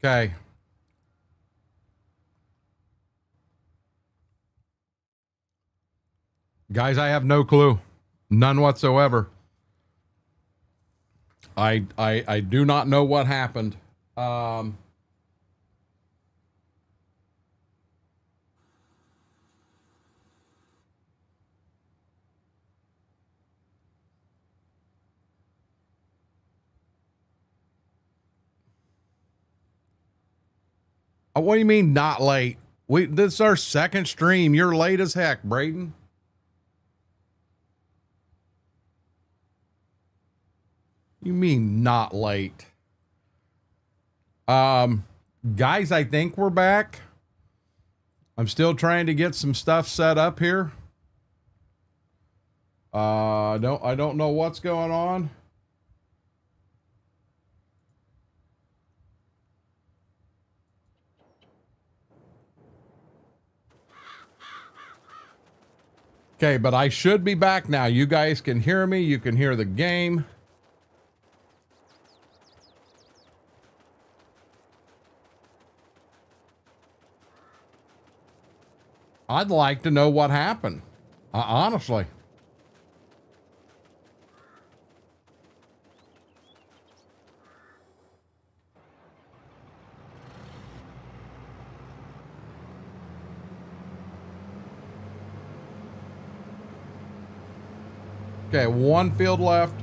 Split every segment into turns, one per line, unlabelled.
Okay. Guys, I have no clue. None whatsoever. I do not know what happened. What do you mean not late? This is our second stream. You're late as heck, Braden. You mean not late? Guys, I think we're back. I'm still trying to get some stuff set up here. I don't know what's going on. Okay, but I should be back now. You guys can hear me. You can hear the game. I'd like to know what happened. Honestly. Okay, one field left.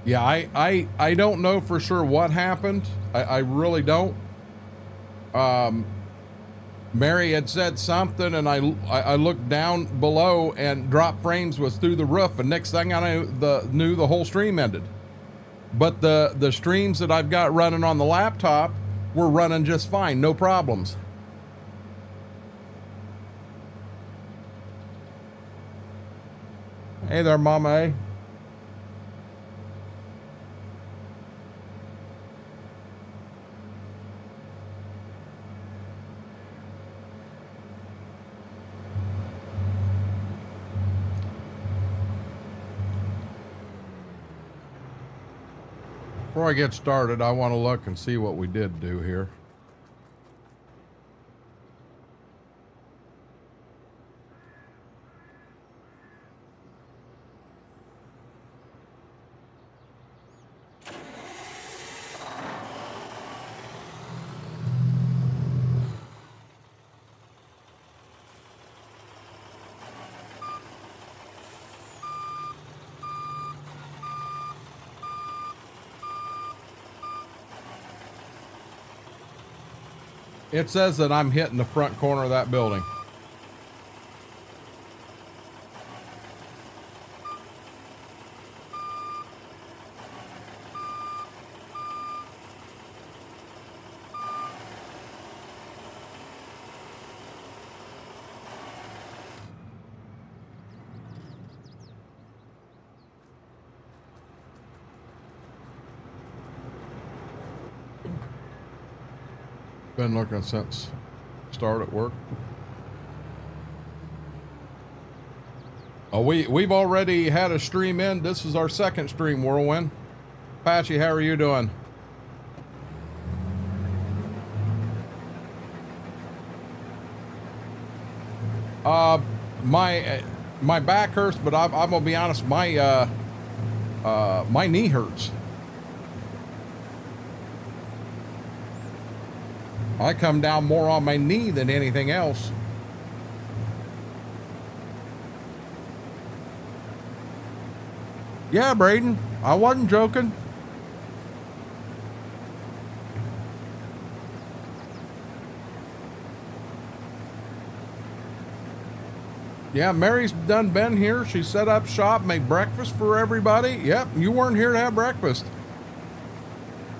Yeah, I don't know for sure what happened. I really don't. Mary had said something, and I looked down below, and drop frames was through the roof, and next thing I knew the whole stream ended. But the streams that I've got running on the laptop were running just fine, no problems. Hey there, Mama A. Before I get started, I want to look and see what we did do here. It says that I'm hitting the front corner of that building. Been looking since start at work. Oh, we've already had a stream in. This is our second stream, Whirlwind. Patchy, how are you doing? My back hurts, but I'm gonna be honest, my knee hurts. I come down more on my knee than anything else. Yeah, Braden, I wasn't joking. Yeah, Mary's done been here. She set up shop, made breakfast for everybody. Yep, you weren't here to have breakfast.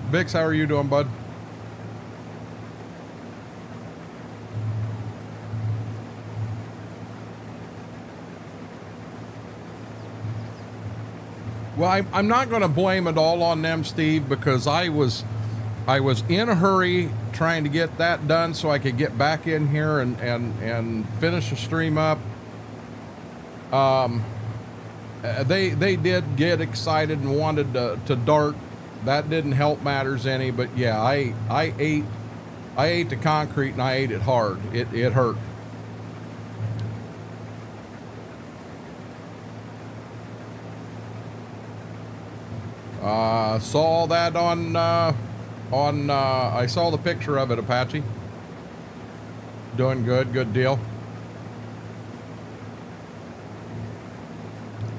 Vix, how are you doing, bud? Well, I'm not going to blame it all on them, Steve, because I was in a hurry trying to get that done so I could get back in here and finish the stream up. They did get excited and wanted to dart that didn't help matters any, but yeah, I ate the concrete and I ate it hard. It hurt. Saw that on I saw the picture of it, Apache. Doing good, good deal.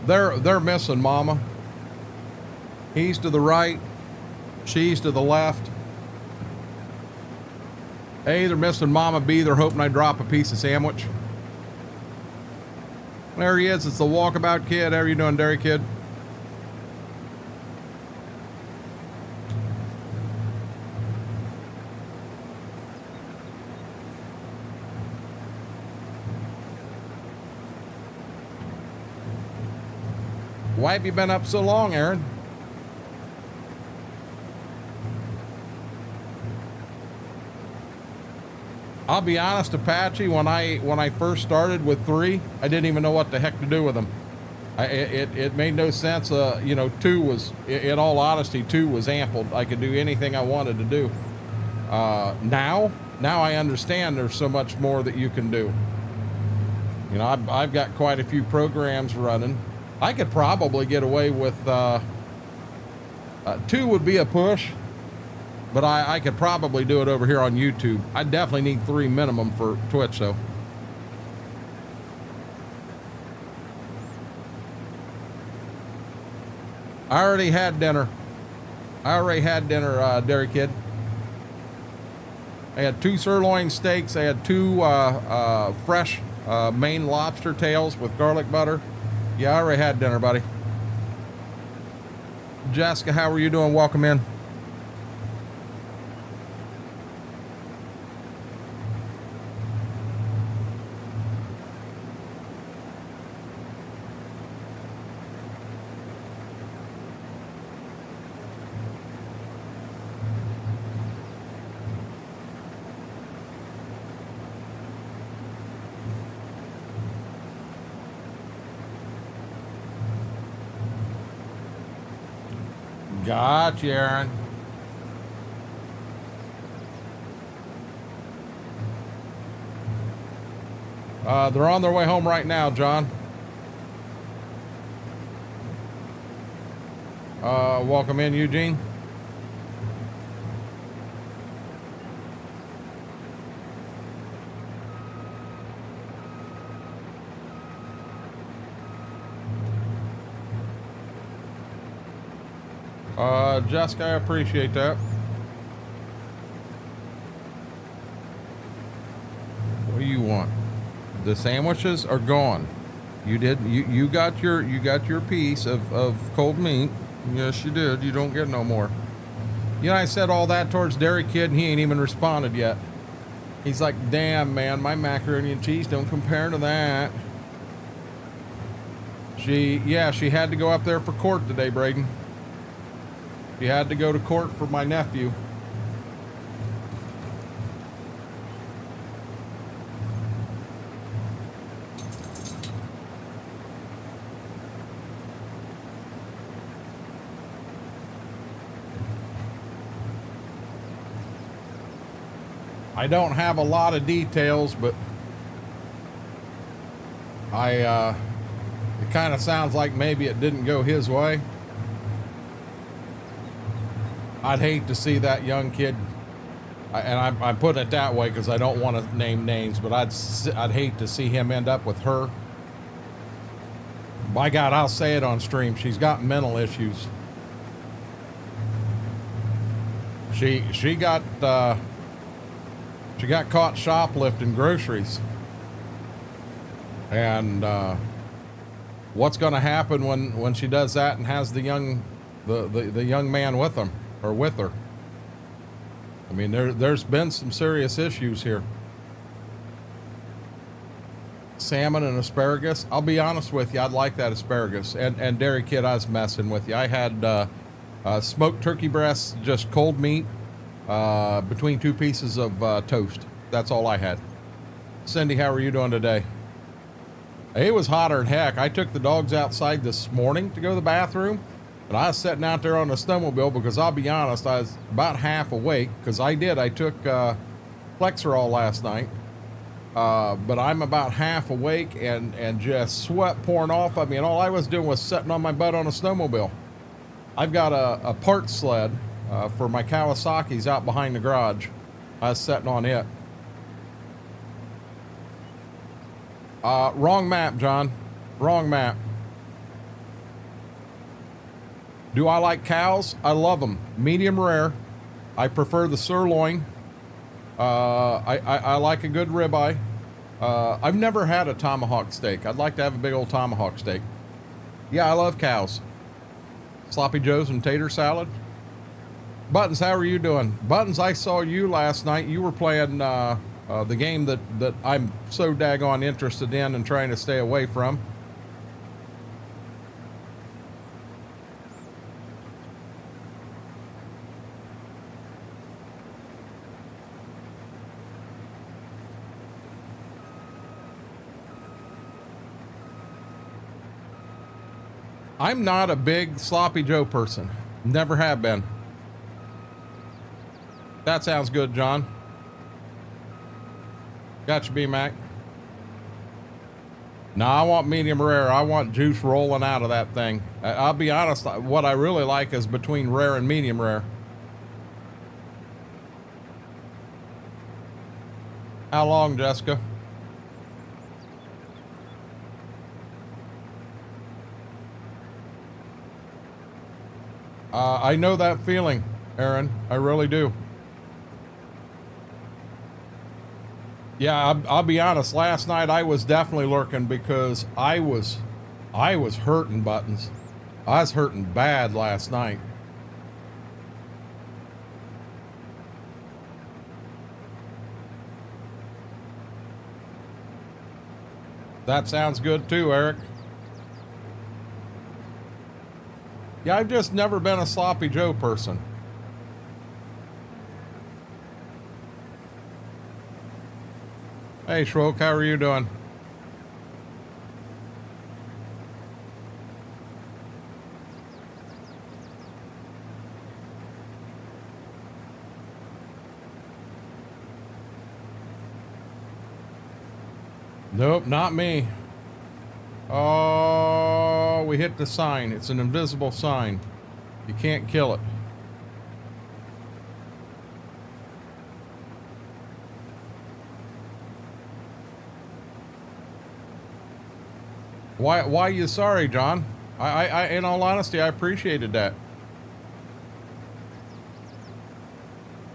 They're missing Mama. He's to the right, she's to the left. A, they're missing Mama. B, they're hoping I drop a piece of sandwich. There he is. It's the Walkabout Kid. How are you doing, Dairy Kid? Why have you been up so long, Aaron? I'll be honest, Apache, when I first started with 3, I didn't even know what the heck to do with them. It made no sense. You know, 2 was, in all honesty, 2 was ample. I could do anything I wanted to do. Now I understand there's so much more that you can do. You know, I've got quite a few programs running. I could probably get away with 2 would be a push, but I could probably do it over here on YouTube. I definitely need 3 minimum for Twitch, though. I already had dinner. Dairy Kid. I had 2 sirloin steaks. I had 2 fresh Maine lobster tails with garlic butter. Yeah, I already had dinner, buddy. Jessica, how are you doing? Welcome in. Gotcha, Aaron. They're on their way home right now, John. Welcome in, Eugene. Jessica, I appreciate that. What do you want? The sandwiches are gone. You got your piece of cold meat. Yes, you did. You don't get no more. You know, I said all that towards Dairy Kid, and he ain't even responded yet. He's like, damn, man, my macaroni and cheese don't compare to that. She had to go up there for court today, Braden. She had to go to court for my nephew. I don't have a lot of details, but it kind of sounds like maybe it didn't go his way. I'd hate to see that young kid, and I'm putting it that way because I don't want to name names, but I'd hate to see him end up with her. By God, I'll say it on stream. She's got mental issues. She got caught shoplifting groceries, and what's going to happen when she does that and has the young man with them? Or with her. I mean, there's been some serious issues here. Salmon and asparagus. I'll be honest with you, I'd like that asparagus. And Dairy Kid, I was messing with you. I had smoked turkey breasts, just cold meat, between 2 pieces of toast. That's all I had. Cindy, how are you doing today? It was hotter than heck. I took the dogs outside this morning to go to the bathroom. And I was sitting out there on the snowmobile because I'll be honest, I was about half awake because I took Flexerol last night. But I'm about half awake and just sweat pouring off of me. And all I was doing was sitting on my butt on a snowmobile. I've got a parts sled for my Kawasaki's out behind the garage. I was sitting on it. Wrong map, John. Wrong map. Do I like cows? I love them. Medium rare. I prefer the sirloin. I like a good ribeye. I've never had a tomahawk steak. I'd like to have a big old tomahawk steak. Yeah, I love cows. Sloppy Joes and tater salad. Buttons, how are you doing? Buttons, I saw you last night. You were playing the game that I'm so daggone interested in and trying to stay away from. I'm not a big Sloppy Joe person. Never have been. That sounds good, John. Gotcha, B-Mac. No, I want medium rare. I want juice rolling out of that thing. I'll be honest, what I really like is between rare and medium rare. How long, Jessica? I know that feeling, Aaron. I really do. Yeah, I'll be honest. Last night I was definitely lurking because I was hurting, Buttons. I was hurting bad last night. That sounds good too, Eric. Yeah, I've just never been a Sloppy Joe person. Hey, Shroke, how are you doing? Nope, not me. Oh, we hit the sign. It's an invisible sign. You can't kill it. Why are you sorry, John? I in all honesty, I appreciated that.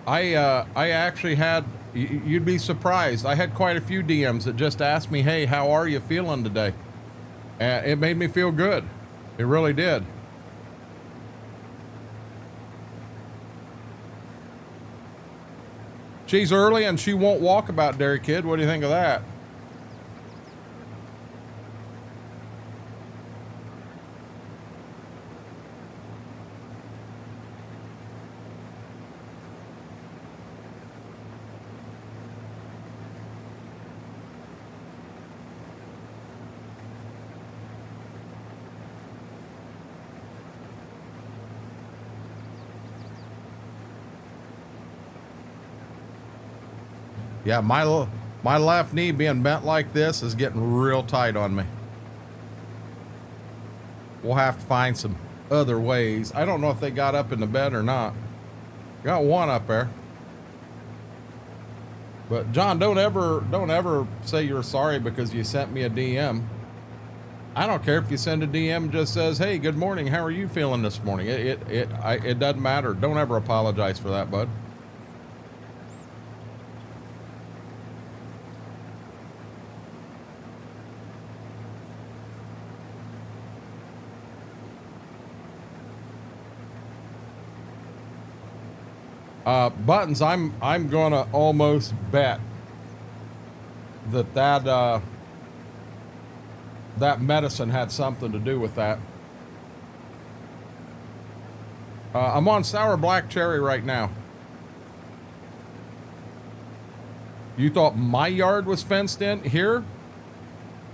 I actually had, you'd be surprised. I had quite a few DMs that just asked me, hey, how are you feeling today? And it made me feel good. It really did. She's early and she won't walk about, Dairy Kid. What do you think of that? Yeah, my left knee being bent like this is getting real tight on me. We'll have to find some other ways. I don't know if they got up in the bed or not. Got one up there. But John, don't ever say you're sorry because you sent me a DM. I don't care if you send a DM and just says, hey, good morning, how are you feeling this morning? It doesn't matter. Don't ever apologize for that, bud. Buttons, I'm gonna almost bet that medicine had something to do with that. I'm on sour black cherry right now. You thought my yard was fenced in here?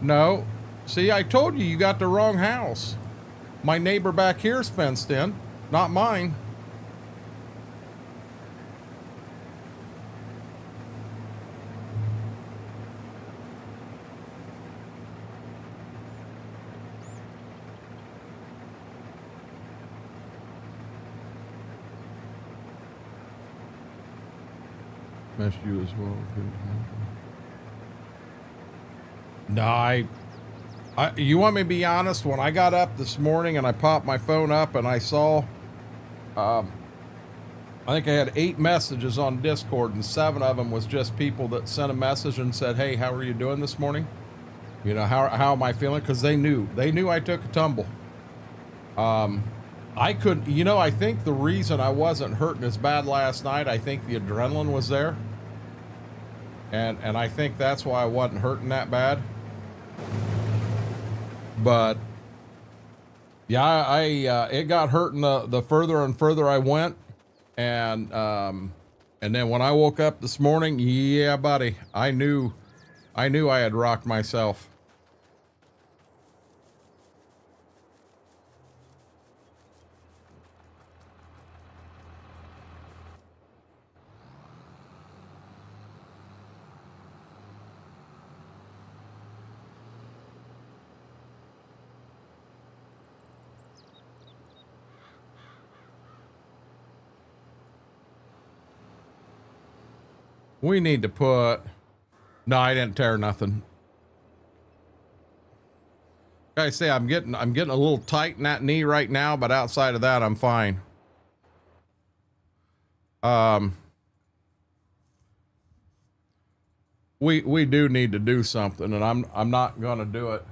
No. See, I told you, you got the wrong house. My neighbor back here's fenced in, not mine. Missed you as well. No, you want me to be honest? When I got up this morning and I popped my phone up and I saw, I think I had 8 messages on Discord, and 7 of them was just people that sent a message and said, "Hey, how are you doing this morning? You know, how am I feeling?" Because they knew I took a tumble. I couldn't, you know, I think the reason I wasn't hurting as bad last night, I think the adrenaline was there. And I think that's why I wasn't hurting that bad. But yeah, it got hurting the further and further I went. And then when I woke up this morning, yeah, buddy, I knew I had rocked myself. We need to put, no, I didn't tear nothing. I say I'm getting a little tight in that knee right now, but outside of that, I'm fine. We do need to do something, and I'm not gonna do it.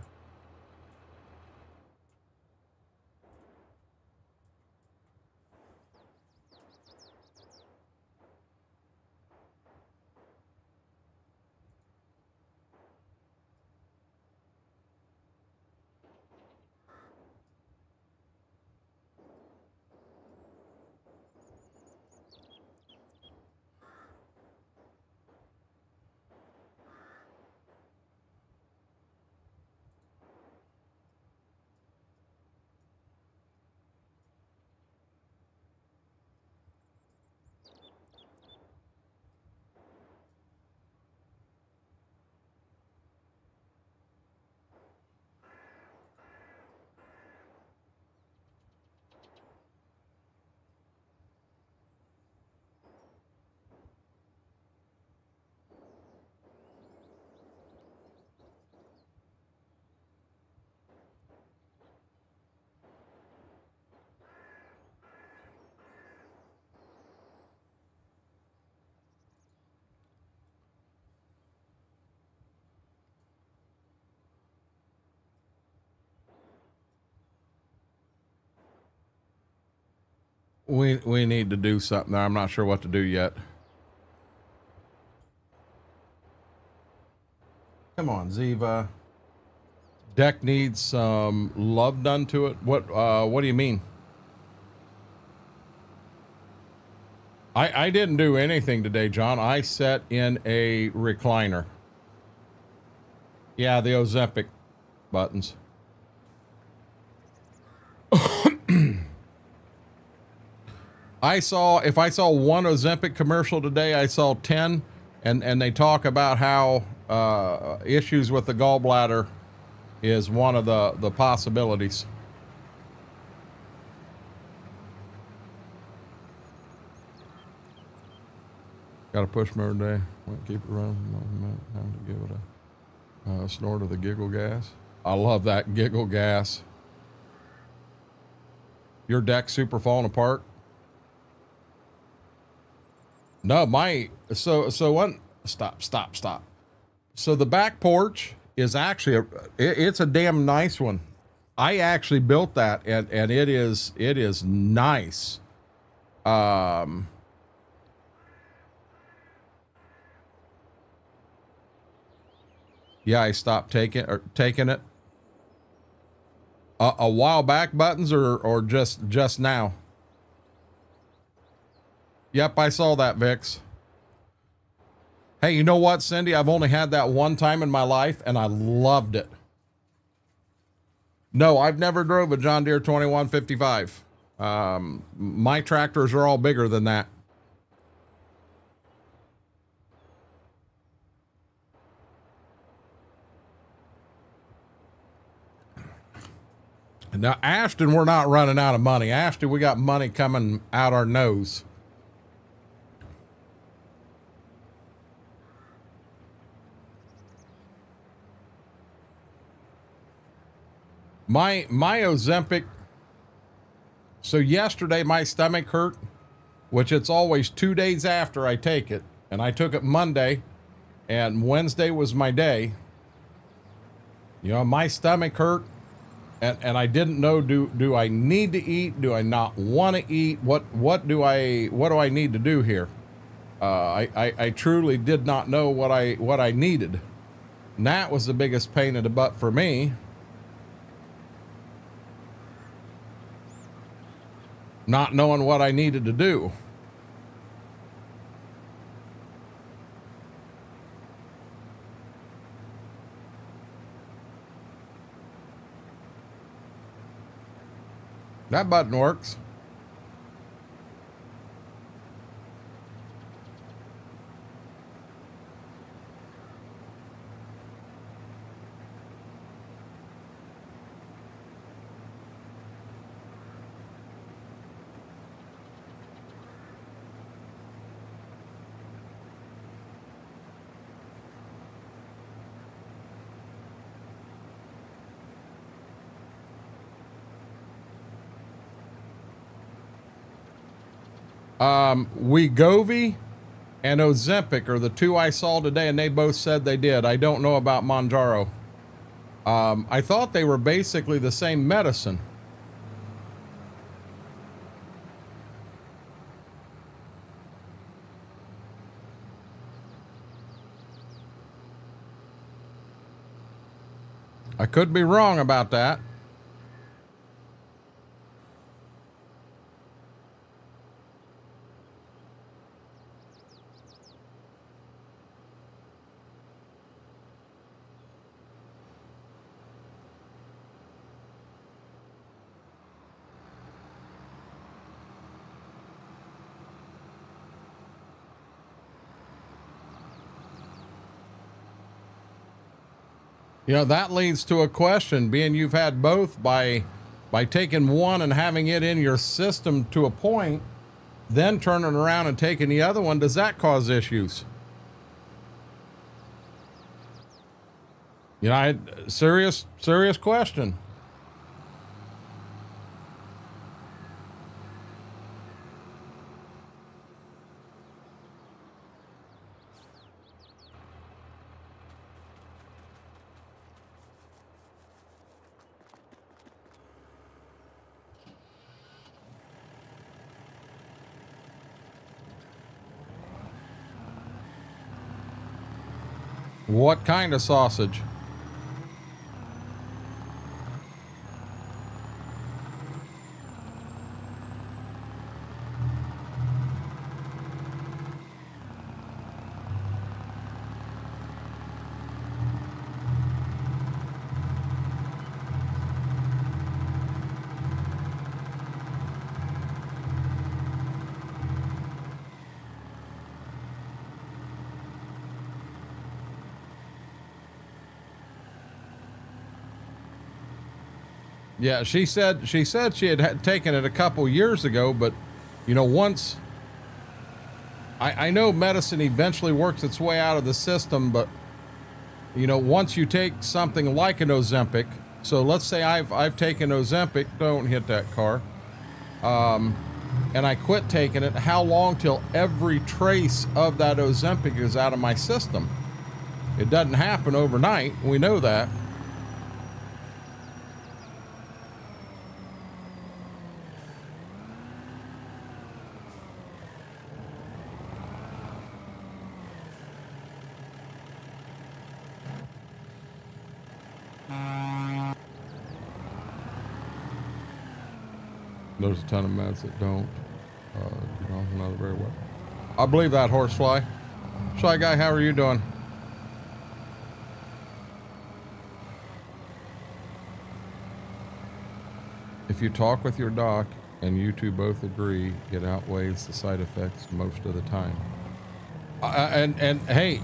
We need to do something there. I'm not sure what to do yet. Come on, Ziva. Deck needs some love done to it. What do you mean? I didn't do anything today, John. I sat in a recliner. Yeah, the Ozempic buttons. If I saw one Ozempic commercial today, I saw 10, and they talk about how issues with the gallbladder is one of the possibilities. Got to push more today. Won't keep it running. Time to give it a snort of the giggle gas. I love that giggle gas. Your deck super falling apart. No, stop. So the back porch is actually it's a damn nice one. I actually built that, and it is nice. Yeah, I stopped taking it. A while back, buttons, or just now. Yep, I saw that, Vix. Hey, you know what, Cindy? I've only had that one time in my life, and I loved it. No, I've never drove a John Deere 2155. My tractors are all bigger than that. Now, Ashton, we're not running out of money. Ashton, we got money coming out our nose. My Ozempic. So yesterday my stomach hurt, which it's always 2 days after I take it. And I took it Monday, and Wednesday was my day. You know, my stomach hurt, and I didn't know, do I need to eat? Do I not want to eat? What do I need to do here? I truly did not know what I needed. And that was the biggest pain in the butt for me. Not knowing what I needed to do. That button works. Wegovy and Ozempic are the two I saw today, and they both said they did. I don't know about Monjaro. I thought they were basically the same medicine. I could be wrong about that. You know, that leads to a question, being you've had both, by taking one and having it in your system to a point, then turning around and taking the other one, does that cause issues? You know, serious question. What kind of sausage? Yeah, she said she had taken it a couple years ago, but you know, once I know medicine eventually works its way out of the system, but you know, once you take something like an Ozempic, so let's say I've taken Ozempic, don't hit that car, and I quit taking it, how long till every trace of that Ozempic is out of my system? It doesn't happen overnight, we know that. There's a ton of meds that don't, you know, not very well. I believe that, Horsefly. Shy Guy, how are you doing? If you talk with your doc and you two both agree, it outweighs the side effects most of the time. And hey,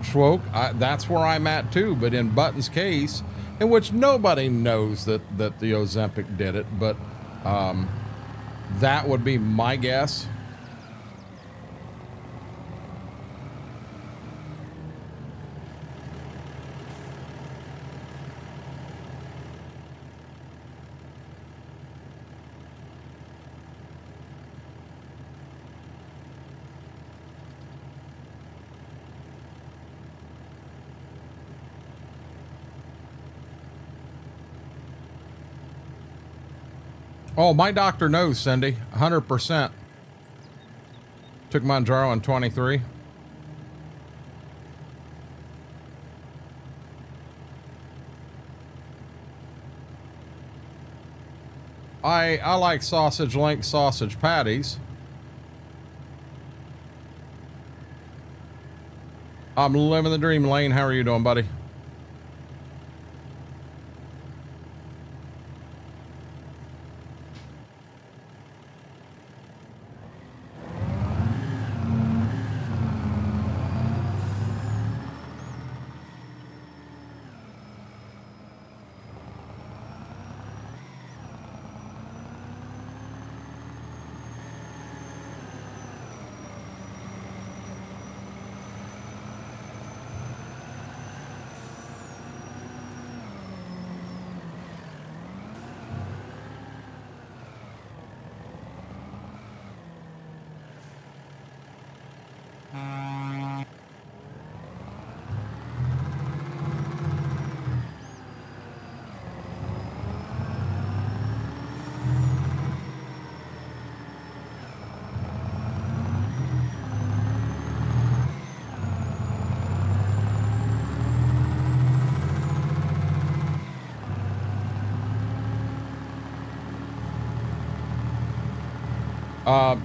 Schwoke, that's where I'm at too. But in Button's case, in which nobody knows that the Ozempic did it, but that would be my guess. Oh, my doctor knows, Cindy. 100%. Took Manjaro in 23. I like sausage link sausage patties. I'm living the dream, Lane. How are you doing, buddy?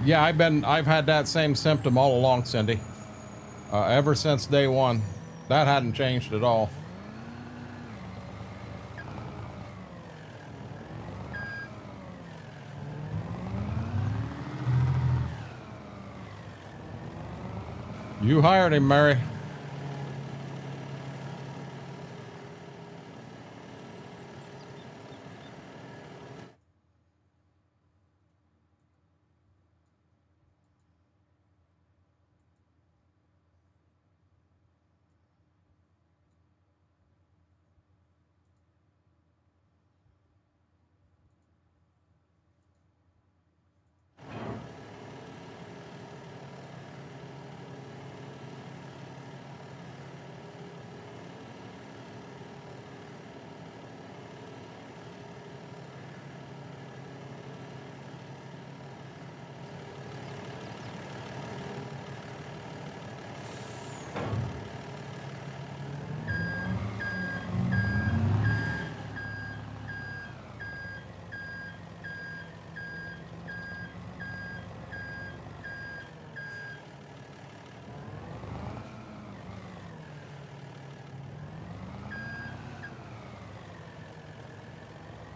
Yeah, I've had that same symptom all along, Cindy. Ever since day one. That hadn't changed at all. You hired him, Mary.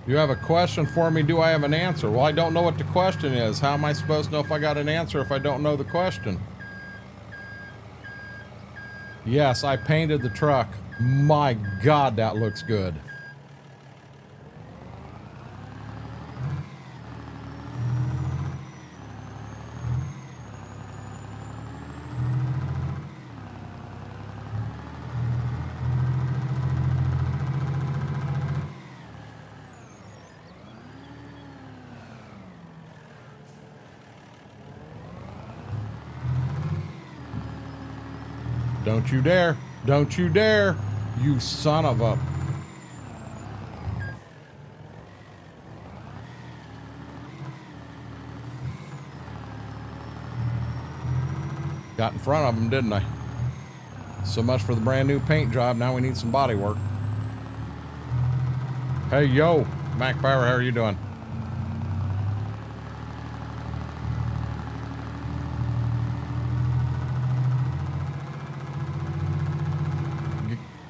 You have a question for me? Do I have an answer? Well, I don't know what the question is. How am I supposed to know if I got an answer if I don't know the question? Yes, I painted the truck. My God, that looks good. Don't you dare. Don't you dare. You son of a... Got in front of him, didn't I? So much for the brand new paint job. Now we need some body work. Hey, yo. Mac Power, how are you doing?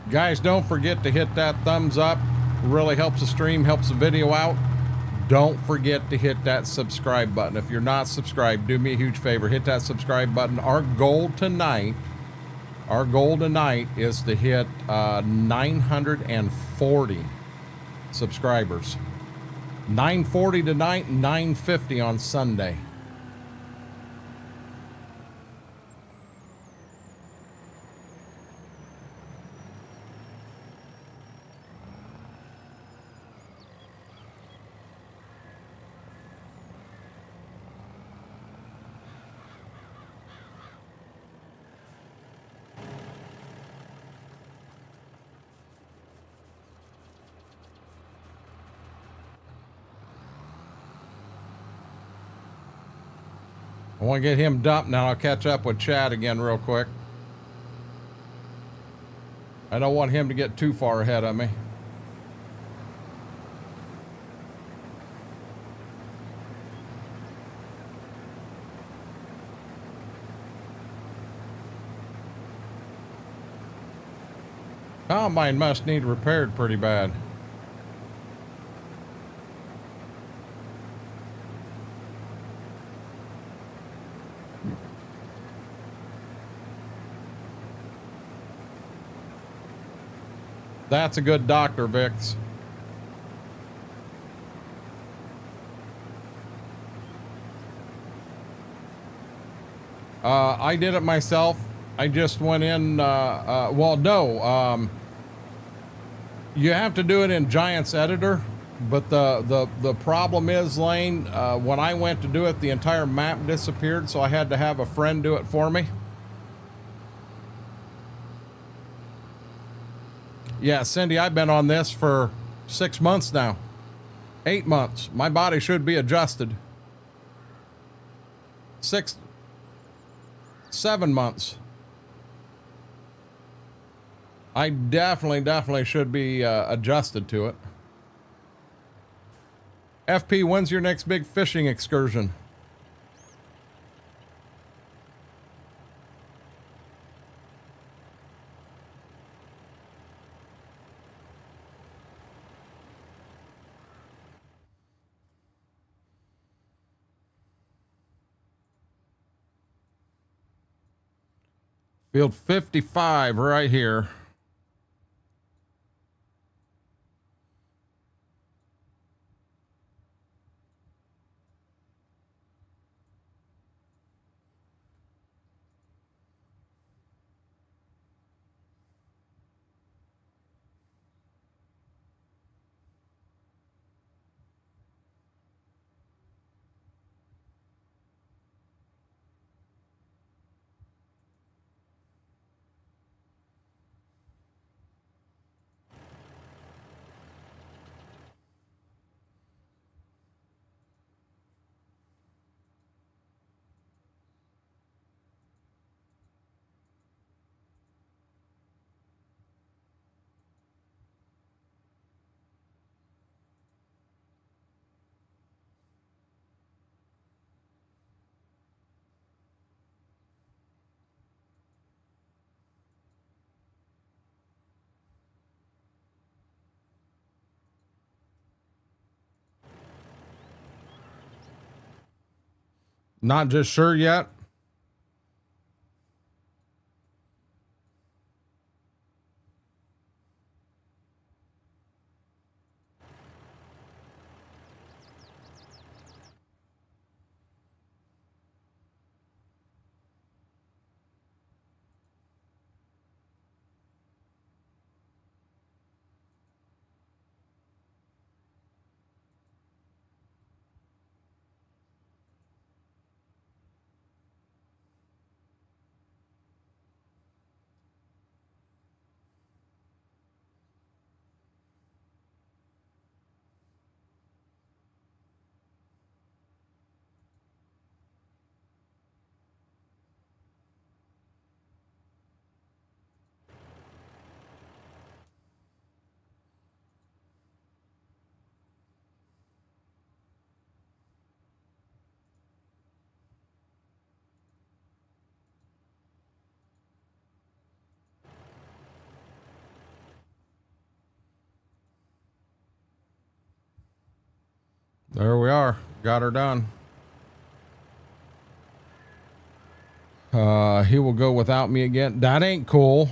Guys, don't forget to hit that thumbs up. Really helps the stream, helps the video out. don't forget to hit that subscribe button. If you're not subscribed, do me a huge favor, hit that subscribe button. Our goal tonight is to hit 940 subscribers. 940 tonight, 950 on Sunday. I want to get him dumped now. I'll catch up with Chad again real quick. I don't want him to get too far ahead of me. Combine must need repaired pretty bad. That's a good doctor, Vix. I did it myself. I just went in, well, no, you have to do it in Giant's Editor, but the problem is, Lane, when I went to do it, the entire map disappeared, so I had to have a friend do it for me. Yeah, Cindy, I've been on this for 6 months now. 8 months. My body should be adjusted. 7 months. I definitely should be adjusted to it. FP, when's your next big fishing excursion? Field 55 right here. Not just sure yet. There we are. Got her done. He will go without me again. That ain't cool.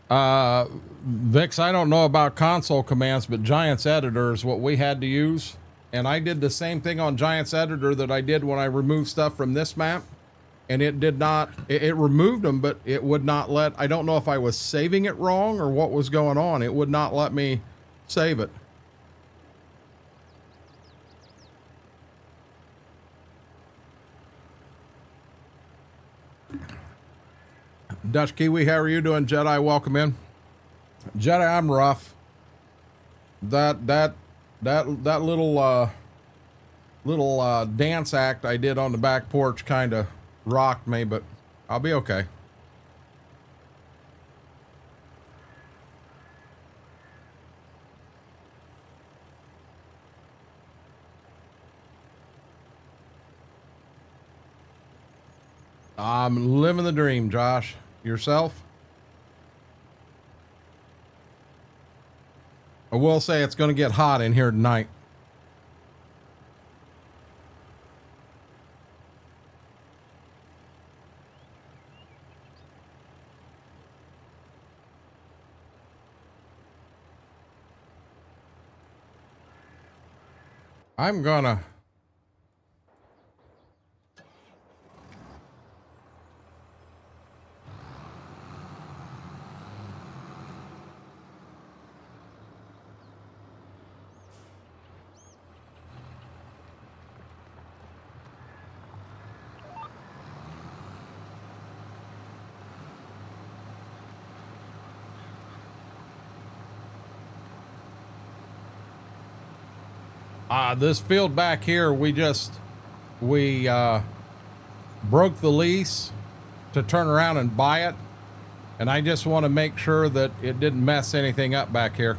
Vix, I don't know about console commands, but Giants Editor is what we had to use. And I did the same thing on Giants Editor that I did when I removed stuff from this map. And it did not, it removed them, but it would not let, I don't know if I was saving it wrong or what was going on. It would not let me save it. Dutch Kiwi, how are you doing? Jedi, welcome in. Jedi, I'm rough. That little dance act I did on the back porch kind of rocked me, but I'll be okay. I'm living the dream, Josh. Yourself? I will say it's going to get hot in here tonight. I'm gonna this field back here, we broke the lease to turn around and buy it, and I just want to make sure that it didn't mess anything up back here.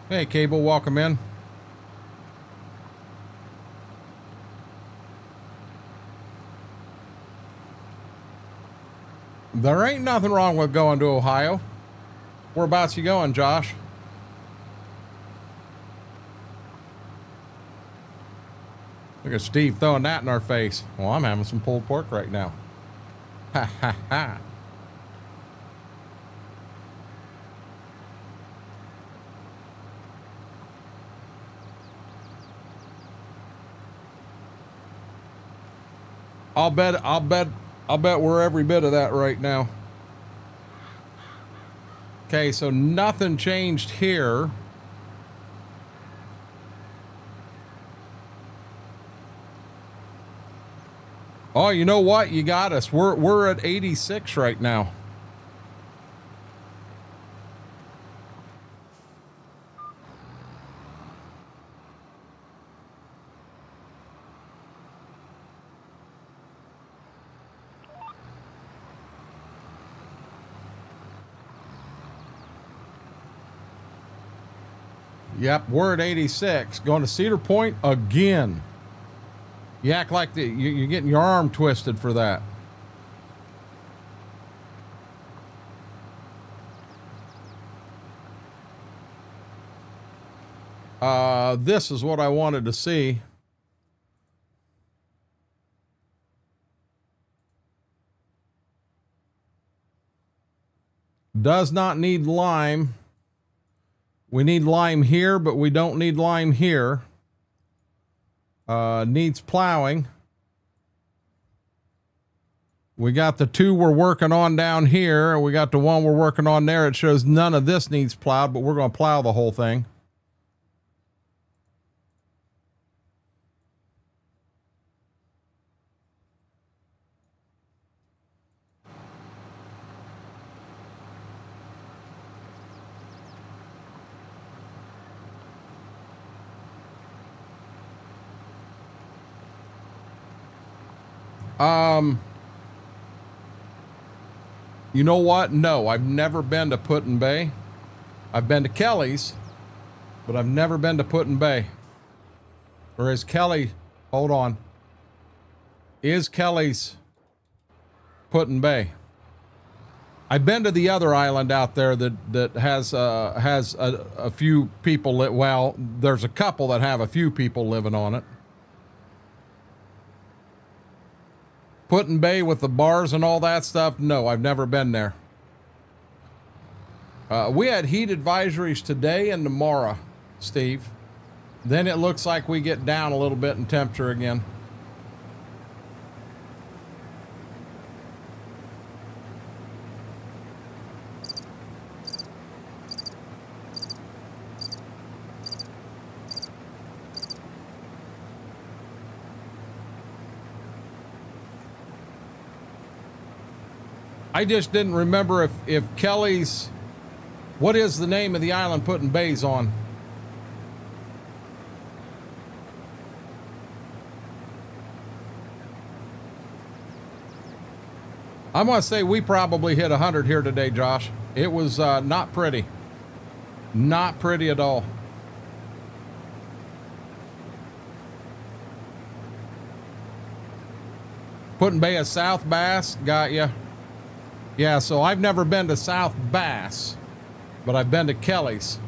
Hey, Cable, welcome in. There ain't nothing wrong with going to Ohio. Whereabouts you going, Josh? Look at Steve throwing that in our face. Well, I'm having some pulled pork right now. Ha ha ha. I'll bet we're every bit of that right now. Okay, so nothing changed here. Oh, you know what? You got us. We're at 86 right now. Yep, we're at 86. Going to Cedar Point again. You act like you're getting your arm twisted for that. This is what I wanted to see. Does not need lime. We need lime here, but we don't need lime here. Needs plowing. We got the two we're working on down here, and we got the one we're working on there. It shows none of this needs plowed, but we're going to plow the whole thing. You know what? No, I've never been to Put-in Bay. I've been to Kelly's, but I've never been to Put-in Bay. Or is Kelly, hold on. Is Kelly's Put-in Bay? I've been to the other island out there that has a few people. Well, there's a couple that have a few people living on it. Put-in Bay with the bars and all that stuff. No, I've never been there. We had heat advisories today and tomorrow, Steve. Then it looks like we get down a little bit in temperature again. I just didn't remember if Kelly's, what is the name of the island Put-in Bay's on? I'm going to say we probably hit 100 here today, Josh. It was not pretty. Not pretty at all. Put-in Bay of South Bass, got ya. Yeah, so I've never been to South Bass, but I've been to Kelly's.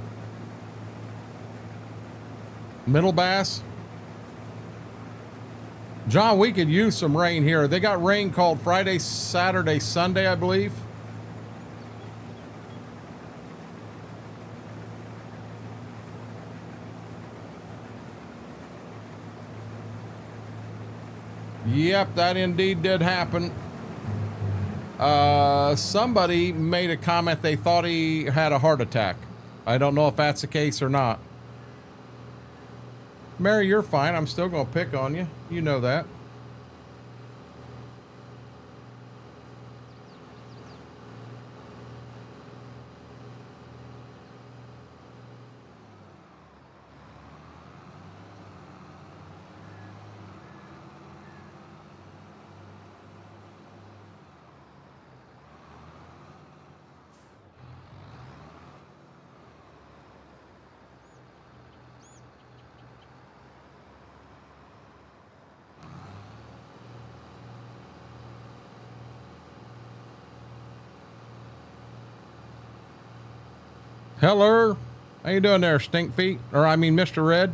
Middle Bass? John, we could use some rain here. They got rain called Friday, Saturday, Sunday, I believe. Yep, that indeed did happen. Somebody made a comment they thought he had a heart attack. I don't know if that's the case or not. Mary, you're fine. I'm still going to pick on you. You know that. Hello. How you doing there, Stink Feet? Or I mean, Mr. Red?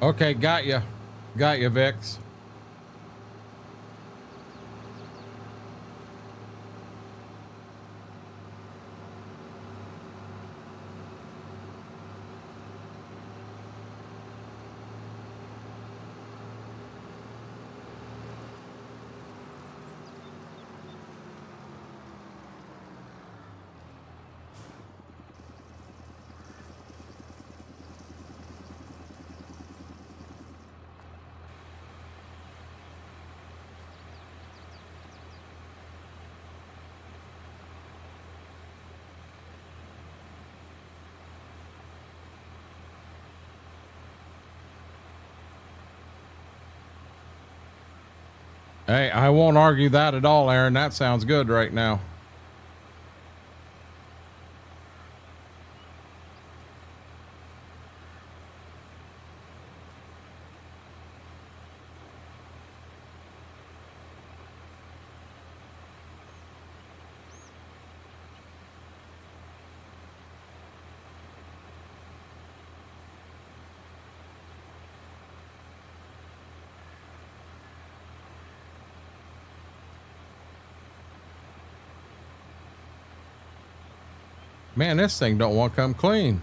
Okay, got you. Got you, Vix. Hey, I won't argue that at all, Aaron. That sounds good right now. Man, this thing don't want to come clean.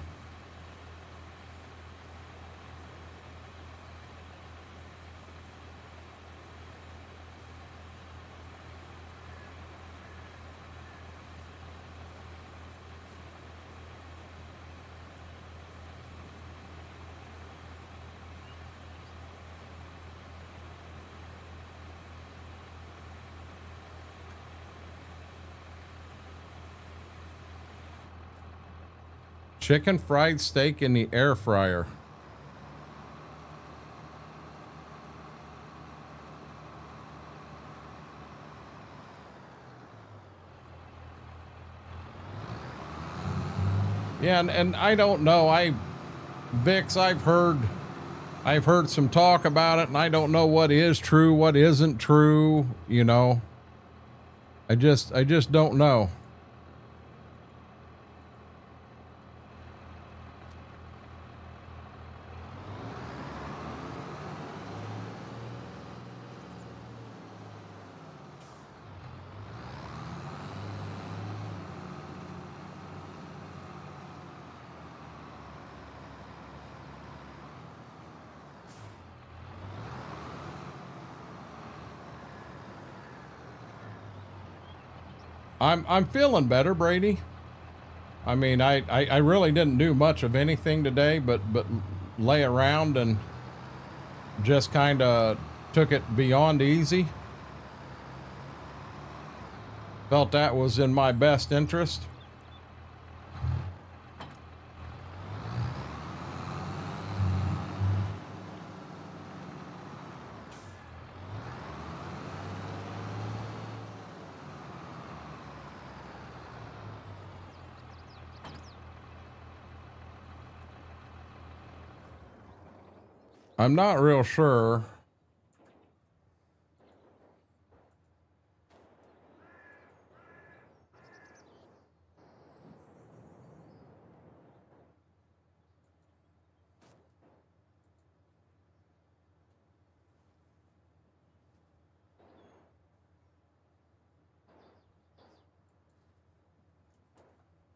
Chicken fried steak in the air fryer. Yeah, and I don't know. Vix, I've heard some talk about it, and I don't know what is true, what isn't true, you know. I just don't know. I'm feeling better, Brady. I mean, I really didn't do much of anything today, but lay around and just kind of took it beyond easy. Felt that was in my best interest. I'm not real sure.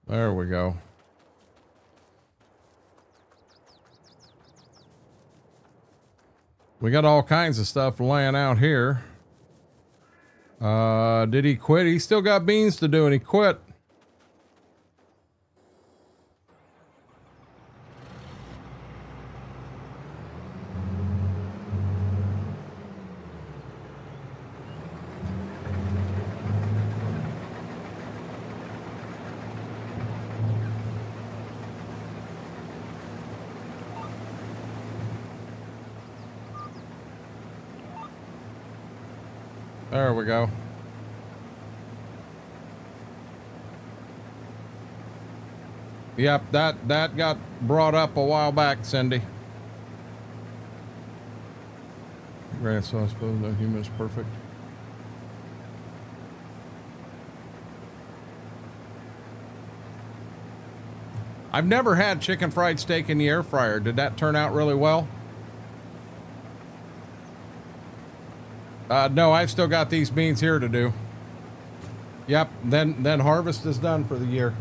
There we go. We got all kinds of stuff laying out here. Did he quit? He still got beans to do and he quit. There we go. Yep, that got brought up a while back, Cindy. So I suppose no human is perfect. I've never had chicken fried steak in the air fryer. Did that turn out really well? No, I've still got these beans here to do. Yep, then harvest is done for the year.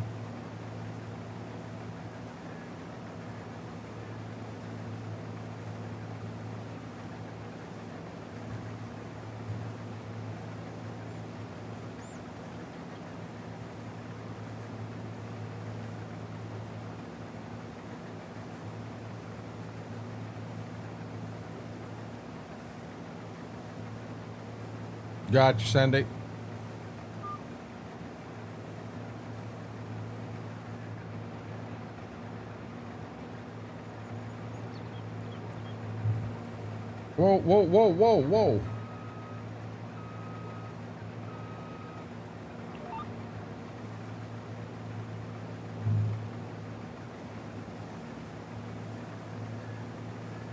Gotcha, Cindy. Whoa, whoa, whoa, whoa, whoa.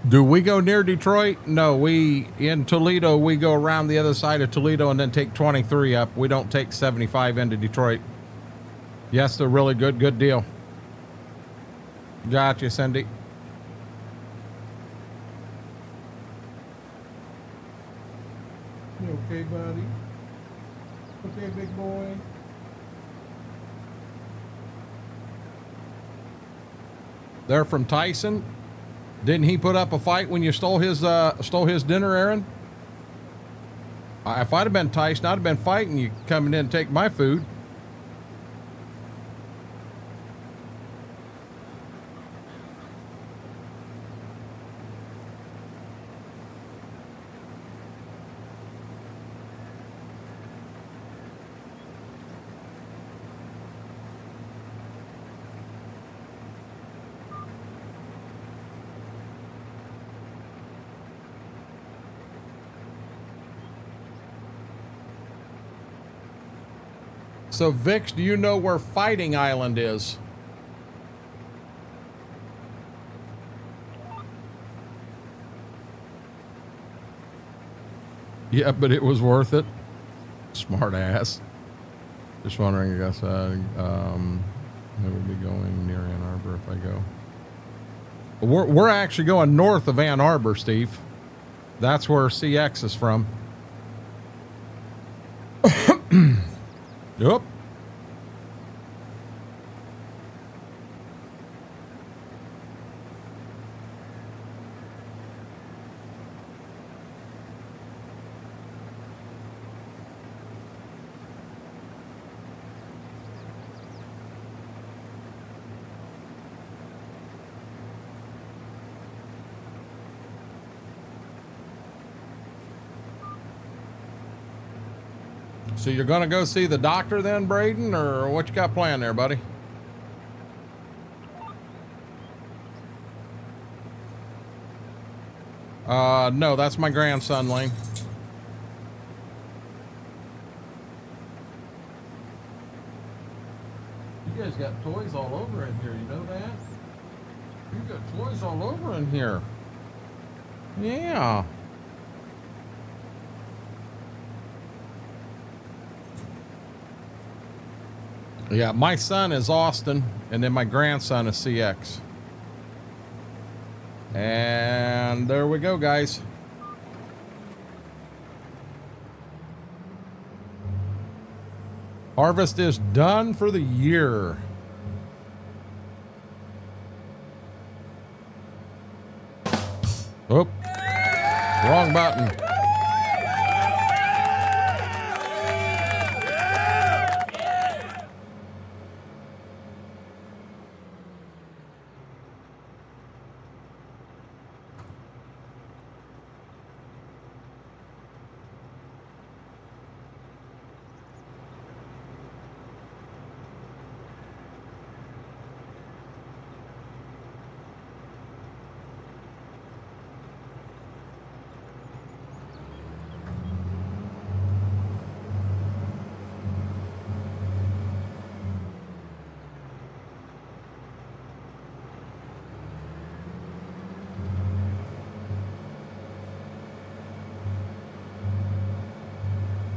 Do we go near Detroit? No, we in Toledo, we go around the other side of Toledo and then take 23 up. We don't take 75 into Detroit. Yes, they're really good deal. Gotcha, Cindy. You okay, buddy? Okay, big boy. They're from Tyson. Didn't he put up a fight when you stole his dinner, Aaron? If I'd have been Tyson, I'd have been fighting you coming in and take my food. So, Vix, do you know where Fighting Island is? Yeah, but it was worth it. Smart ass. Just wondering, I guess, I would be going near Ann Arbor if I go. We're actually going north of Ann Arbor, Steve. That's where CX is from. Yep. So you're going to go see the doctor then, Braden, or what you got planned there, buddy? No, that's my grandson, Lane. You guys got toys all over in here, you know that? You got toys all over in here. Yeah. Yeah, my son is Austin, and then my grandson is CX. And there we go, guys. Harvest is done for the year. Oop. Wrong button.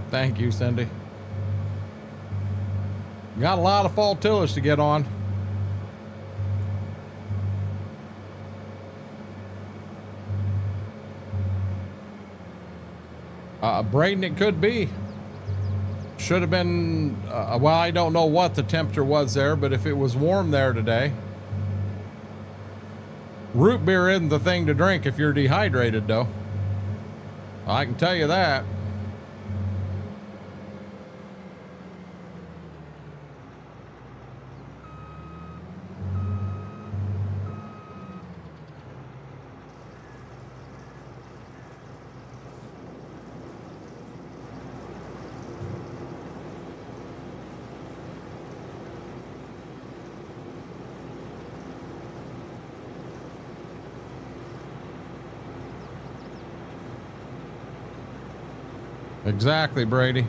Thank you, Cindy. Got a lot of fall tillage to get on. Braden, it could be. Should have been, well, I don't know what the temperature was there, but if it was warm there today. Root beer isn't the thing to drink if you're dehydrated, though. I can tell you that. Exactly, Brady.